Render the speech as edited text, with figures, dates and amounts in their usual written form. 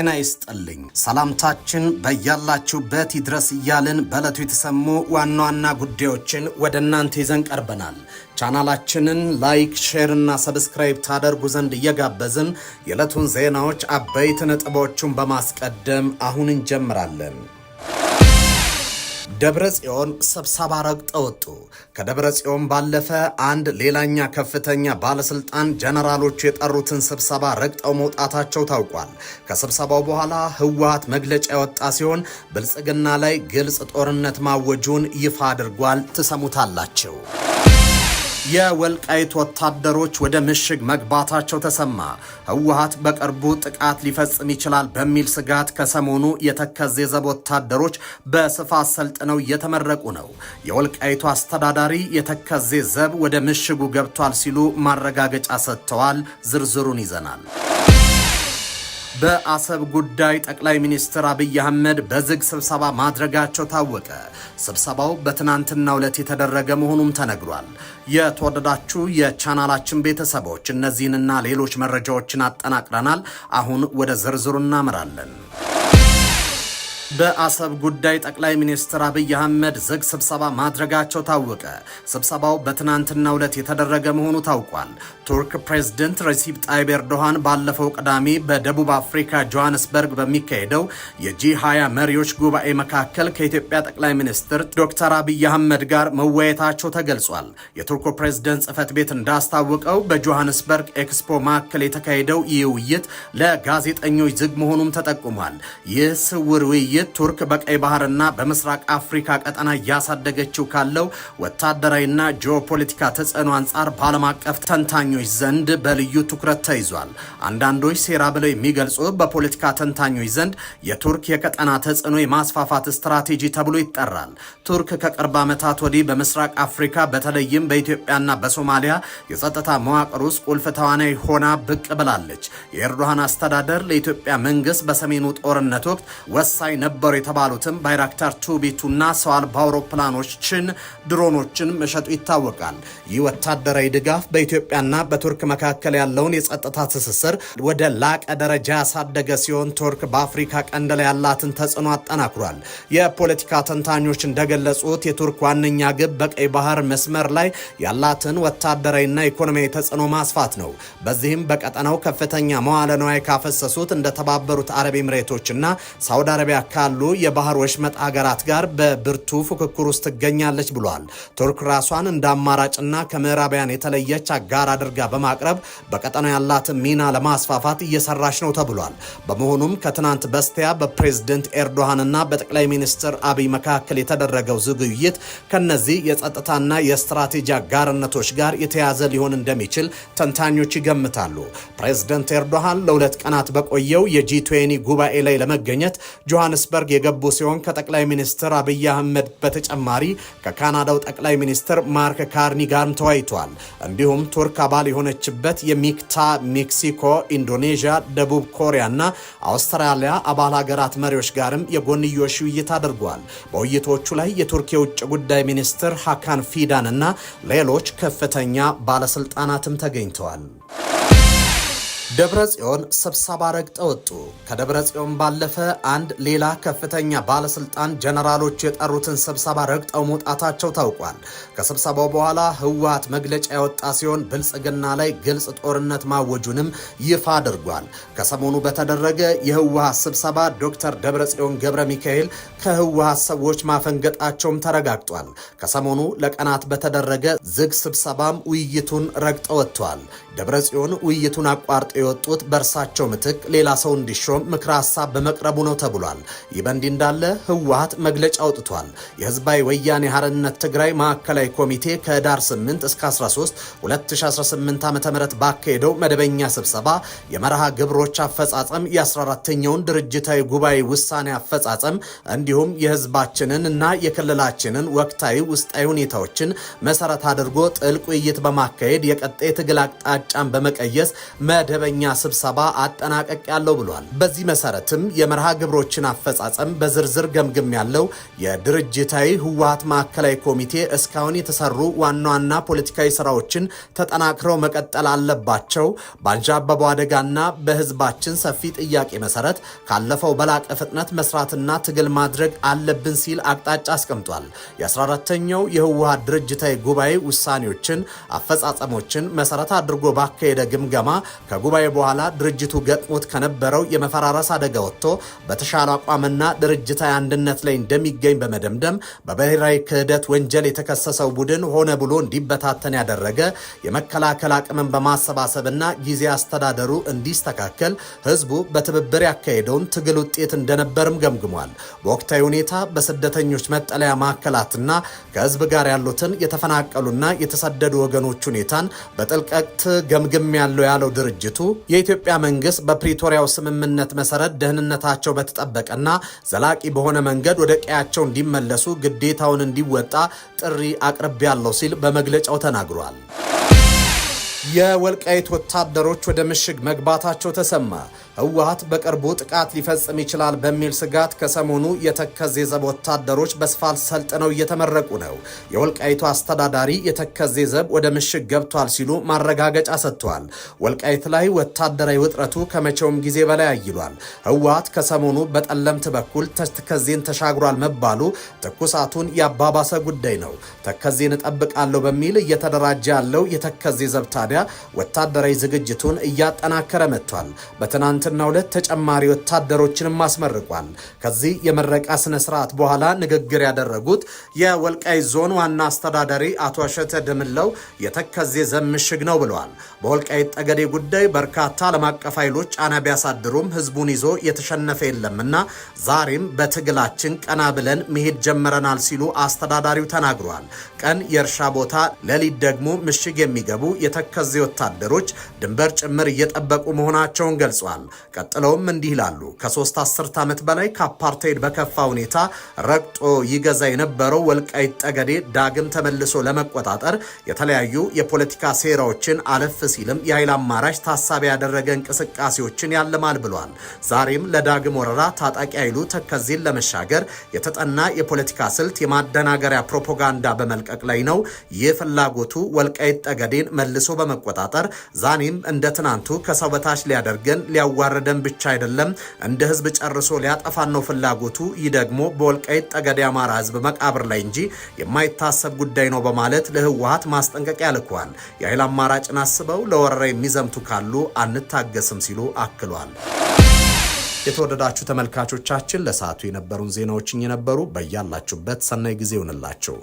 ጤና ይስጥልኝ ሰላምታችን በያላችሁበት ይድረስ እያልን በዕለቱ የተሰሙ ዋና ዋና ጉዳዮችን ወደ እናንተ ይዘን ቀርበናል። ቻናላችንን ላይክ፣ ሼር እና ሰብስክራይብ ታደርጉ ዘንድ እየጋበዝን የዕለቱን ዜናዎች አበይት ነጥቦቹን በማስቀደም አሁን እንጀምራለን። ደብረጽዮን ስብሰባ ረግጠው ወጡ። ከደብረጽዮን ባለፈ አንድ ሌላኛ ከፍተኛ ባለስልጣን ጀነራሎቹ የጠሩትን ስብሰባ ረግጠው መውጣታቸው ታውቋል። ከስብሰባው በኋላ ህወሓት መግለጫ ያወጣ ሲሆን ብልጽግና ላይ ግልጽ ጦርነት ማወጁን ይፋ አድርጓል። ትሰሙታላችሁ። የወልቃይት ወታደሮች ወደ ምሽግ መግባታቸው ተሰማ። ህወሓት በቅርቡ ጥቃት ሊፈጽም ይችላል በሚል ስጋት ከሰሞኑ የተከዜ ዘብ ወታደሮች በስፋት ሰልጥነው እየተመረቁ ነው። የወልቃይቱ አስተዳዳሪ የተከዜ ዘብ ወደ ምሽጉ ገብቷል ሲሉ ማረጋገጫ ሰጥተዋል። ዝርዝሩን ይዘናል። በአሰብ ጉዳይ ጠቅላይ ሚኒስትር አብይ አህመድ በዝግ ስብሰባ ማድረጋቸው ታወቀ። ስብሰባው በትናንትናው ዕለት የተደረገ መሆኑም ተነግሯል። የተወደዳችሁ የቻናላችን ቤተሰቦች እነዚህንና ሌሎች መረጃዎችን አጠናቅረናል። አሁን ወደ ዝርዝሩ እናመራለን። በአሰብ ጉዳይ ጠቅላይ ሚኒስትር አብይ አህመድ ዝግ ስብሰባ ማድረጋቸው ታወቀ። ስብሰባው በትናንትናው ዕለት የተደረገ መሆኑ ታውቋል። ቱርክ ፕሬዝዳንት ረሲፕ ጣይብ ኤርዶሃን ባለፈው ቅዳሜ በደቡብ አፍሪካ ጆሃንስበርግ በሚካሄደው የጂ20 መሪዎች ጉባኤ መካከል ከኢትዮጵያ ጠቅላይ ሚኒስትር ዶክተር አብይ አህመድ ጋር መወያየታቸው ተገልጿል። የቱርኩ ፕሬዝዳንት ጽህፈት ቤት እንዳስታወቀው በጆሃንስበርግ ኤክስፖ ማዕከል የተካሄደው ይህ ውይይት ለጋዜጠኞች ዝግ መሆኑም ተጠቁሟል። ይህ ስውር ውይይት ቱርክ በቀይ ባህርና በምስራቅ አፍሪካ ቀጠና እያሳደገችው ካለው ወታደራዊና ጂኦፖለቲካ ተጽዕኖ አንጻር በዓለም አቀፍ ተንታኞች ዘንድ በልዩ ትኩረት ተይዟል። አንዳንዶች ሴራ ብለው የሚገልጹ በፖለቲካ ተንታኞች ዘንድ የቱርክ የቀጠና ተጽዕኖ የማስፋፋት ስትራቴጂ ተብሎ ይጠራል። ቱርክ ከቅርብ ዓመታት ወዲህ በምስራቅ አፍሪካ በተለይም በኢትዮጵያና በሶማሊያ የጸጥታ መዋቅር ውስጥ ቁልፍ ተዋናይ ሆና ብቅ ብላለች። የኤርዶሃን አስተዳደር ለኢትዮጵያ መንግስት በሰሜኑ ጦርነት ወቅት ወሳኝ ነበሩ የተባሉትም ባይራክታር ቱቢቱና ሰው አልባ አውሮፕላኖችን፣ ድሮኖችን መሸጡ ይታወቃል። ይህ ወታደራዊ ድጋፍ በኢትዮጵያና በቱርክ መካከል ያለውን የጸጥታ ትስስር ወደ ላቀ ደረጃ ያሳደገ ሲሆን ቱርክ በአፍሪካ ቀንድ ላይ ያላትን ተጽዕኖ አጠናክሯል። የፖለቲካ ተንታኞች እንደገለጹት የቱርክ ዋነኛ ግብ በቀይ ባህር መስመር ላይ ያላትን ወታደራዊና ኢኮኖሚያዊ ተጽዕኖ ማስፋት ነው። በዚህም በቀጠናው ከፍተኛ መዋለ ንዋይ ካፈሰሱት እንደ ተባበሩት አረብ ኤምሬቶችና ሳውዲ አረቢያ ካሉ የባህር ወሽመጥ ሀገራት ጋር በብርቱ ፉክክር ውስጥ ትገኛለች ብሏል። ቱርክ ራሷን እንደ አማራጭና ከምዕራባውያን የተለየች አጋር አድርጋ በማቅረብ በቀጠናው ያላትን ሚና ለማስፋፋት እየሰራች ነው ተብሏል። በመሆኑም ከትናንት በስቲያ በፕሬዝዳንት ኤርዶሃንና በጠቅላይ ሚኒስትር አብይ መካከል የተደረገው ዝግ ውይይት ከነዚህ የጸጥታና የስትራቴጂ አጋርነቶች ጋር የተያዘ ሊሆን እንደሚችል ተንታኞች ይገምታሉ። ፕሬዝዳንት ኤርዶሃን ለሁለት ቀናት በቆየው የጂ20 ጉባኤ ላይ ለመገኘት ጆሃንስበርግ የገቡ ሲሆን ከጠቅላይ ሚኒስትር አብይ አህመድ በተጨማሪ ከካናዳው ጠቅላይ ሚኒስትር ማርክ ካርኒ ጋርም ተወያይቷል። እንዲሁም ቱርክ አባል የሆነችበት የሚክታ ሜክሲኮ፣ ኢንዶኔዥያ፣ ደቡብ ኮሪያ እና አውስትራሊያ አባል ሀገራት መሪዎች ጋርም የጎንዮሽ ውይይት አድርጓል። በውይይቶቹ ላይ የቱርክ የውጭ ጉዳይ ሚኒስትር ሃካን ፊዳን እና ሌሎች ከፍተኛ ባለስልጣናትም ተገኝተዋል። ደብረጽዮን ስብሰባ ረግጠው ወጡ። ከደብረጽዮን ባለፈ አንድ ሌላ ከፍተኛ ባለስልጣን ጀነራሎቹ የጠሩትን ስብሰባ ረግጠው መውጣታቸው ታውቋል። ከስብሰባው በኋላ ህወሓት መግለጫ ያወጣ ሲሆን ብልጽግና ላይ ግልጽ ጦርነት ማወጁንም ይፋ አድርጓል። ከሰሞኑ በተደረገ የህወሓት ስብሰባ ዶክተር ደብረጽዮን ገብረ ሚካኤል ከህወሓት ሰዎች ማፈንገጣቸውም ተረጋግጧል። ከሰሞኑ ለቀናት በተደረገ ዝግ ስብሰባም ውይይቱን ረግጠው ወጥተዋል። ደብረጽዮን ውይይቱን አቋርጦ የወጡት በእርሳቸው ምትክ ሌላ ሰው እንዲሾም ምክረ ሀሳብ በመቅረቡ ነው ተብሏል። ይህ በእንዲህ እንዳለ ህወሓት መግለጫ አውጥቷል። የህዝባዊ ወያኔ ሓርነት ትግራይ ማዕከላዊ ኮሚቴ ከህዳር 8 እስከ 13 2018 ዓ.ም ባካሄደው መደበኛ ስብሰባ የመርሃ ግብሮች አፈጻጸም፣ የ14ኛውን ድርጅታዊ ጉባኤ ውሳኔ አፈጻጸም እንዲሁም የህዝባችንን እና የክልላችንን ወቅታዊ ውስጣዊ ሁኔታዎችን መሰረት አድርጎ ጥልቅ ውይይት በማካሄድ የቀጣይ ትግል አቅጣጫን በመቀየስ መደበኛ መደበኛ ስብሰባ አጠናቀቅ ያለው ብሏል። በዚህ መሰረትም የመርሃ ግብሮችን አፈጻጸም በዝርዝር ገምግም ያለው የድርጅታዊ ህወሓት ማዕከላዊ ኮሚቴ እስካሁን የተሰሩ ዋና ዋና ፖለቲካዊ ስራዎችን ተጠናክረው መቀጠል አለባቸው፣ ባንዣበበው አደጋና በህዝባችን ሰፊ ጥያቄ መሰረት ካለፈው በላቀ ፍጥነት መስራትና ትግል ማድረግ አለብን ሲል አቅጣጫ አስቀምጧል። የ14ኛው የህወሓት ድርጅታዊ ጉባኤ ውሳኔዎችን አፈጻጸሞችን መሰረት አድርጎ ባካሄደ ግምገማ ከጉባኤ በኋላ ድርጅቱ ገጥሞት ከነበረው የመፈራረስ አደጋ ወጥቶ በተሻለ አቋምና ድርጅታዊ አንድነት ላይ እንደሚገኝ በመደምደም በብሔራዊ ክህደት ወንጀል የተከሰሰው ቡድን ሆነ ብሎ እንዲበታተን ያደረገ የመከላከል አቅምን በማሰባሰብና ጊዜ አስተዳደሩ እንዲስተካከል ህዝቡ በትብብር ያካሄደውን ትግል ውጤት እንደነበርም ገምግሟል። በወቅታዊ ሁኔታ በስደተኞች መጠለያ ማዕከላትና ከህዝብ ጋር ያሉትን የተፈናቀሉና የተሰደዱ ወገኖች ሁኔታን በጥልቀት ገምግም ያለው ድርጅቱ የኢትዮጵያ መንግስት በፕሪቶሪያው ስምምነት መሰረት ደህንነታቸው በተጠበቀና ዘላቂ በሆነ መንገድ ወደ ቀያቸው እንዲመለሱ ግዴታውን እንዲወጣ ጥሪ አቅርቤያለሁ ሲል በመግለጫው ተናግሯል። የወልቃይት ወታደሮች ወደ ምሽግ መግባታቸው ተሰማ። ህወሓት በቅርቡ ጥቃት ሊፈጽም ይችላል በሚል ስጋት ከሰሞኑ የተከዜ ዘብ ወታደሮች በስፋት ሰልጥነው እየተመረቁ ነው። የወልቃይቱ አስተዳዳሪ የተከዜ ዘብ ወደ ምሽግ ገብቷል ሲሉ ማረጋገጫ ሰጥተዋል። ወልቃይት ላይ ወታደራዊ ውጥረቱ ከመቼውም ጊዜ በላይ አይሏል። ህወሓት ከሰሞኑ በጠለምት በኩል ተከዜን ተሻግሯል መባሉ ትኩሳቱን ያባባሰ ጉዳይ ነው። ተከዜን እጠብቃለሁ በሚል እየተደራጀ ያለው የተከዜ ዘብ ታዲያ ወታደራዊ ዝግጅቱን እያጠናከረ መጥቷል። በትናንትናው ዕለት ተጨማሪ ወታደሮችንም አስመርቋል። ከዚህ የመረቃ ስነ ስርዓት በኋላ ንግግር ያደረጉት የወልቃይት ዞን ዋና አስተዳዳሪ አቶ አሸተ ደምለው የተከዜ ዘብ ምሽግ ነው ብለዋል። በወልቃይት ጠገዴ ጉዳይ በርካታ ዓለም አቀፍ ኃይሎች ጫና ቢያሳድሩም ህዝቡን ይዞ የተሸነፈ የለምና ዛሬም በትግላችን ቀና ብለን መሄድ ጀምረናል ሲሉ አስተዳዳሪው ተናግረዋል። ቀን የእርሻ ቦታ፣ ሌሊት ደግሞ ምሽግ የሚገቡ የተከዜ ወታደሮች ድንበር ጭምር እየጠበቁ መሆናቸውን ገልጿል። ቀጥለውም እንዲህ ይላሉ። ከ3 አስርት ዓመት በላይ ከአፓርታይድ በከፋ ሁኔታ ረግጦ ይገዛ የነበረው ወልቃይት ጠገዴ ዳግም ተመልሶ ለመቆጣጠር የተለያዩ የፖለቲካ ሴራዎችን አለፍ ሲልም የኃይል አማራጭ ታሳቢ ያደረገ እንቅስቃሴዎችን ያለማል ብሏል። ዛሬም ለዳግም ወረራ ታጣቂ ኃይሉ ተከዜን ለመሻገር የተጠና የፖለቲካ ስልት የማደናገሪያ ፕሮፓጋንዳ በመልቀቅ ላይ ነው። ይህ ፍላጎቱ ወልቃይት ጠገዴን መልሶ በመቆጣጠር ዛኔም እንደ ትናንቱ ከሰው በታች ሊያደርገን ሊያዋርደን ብቻ አይደለም እንደ ህዝብ ጨርሶ ሊያጠፋን ነው ፍላጎቱ። ይህ ደግሞ በወልቃይት ጠገዴ አማራ ህዝብ መቃብር ላይ እንጂ የማይታሰብ ጉዳይ ነው በማለት ለህወሓት ማስጠንቀቂያ ልኳል። የኃይል አማራጭን አስበው ለወረራ የሚዘምቱ ካሉ አንታገስም ሲሉ አክሏል። የተወደዳችሁ ተመልካቾቻችን ለሰዓቱ የነበሩን ዜናዎች የነበሩ በያላችሁበት ሰናይ ጊዜ ይሁንላችሁ።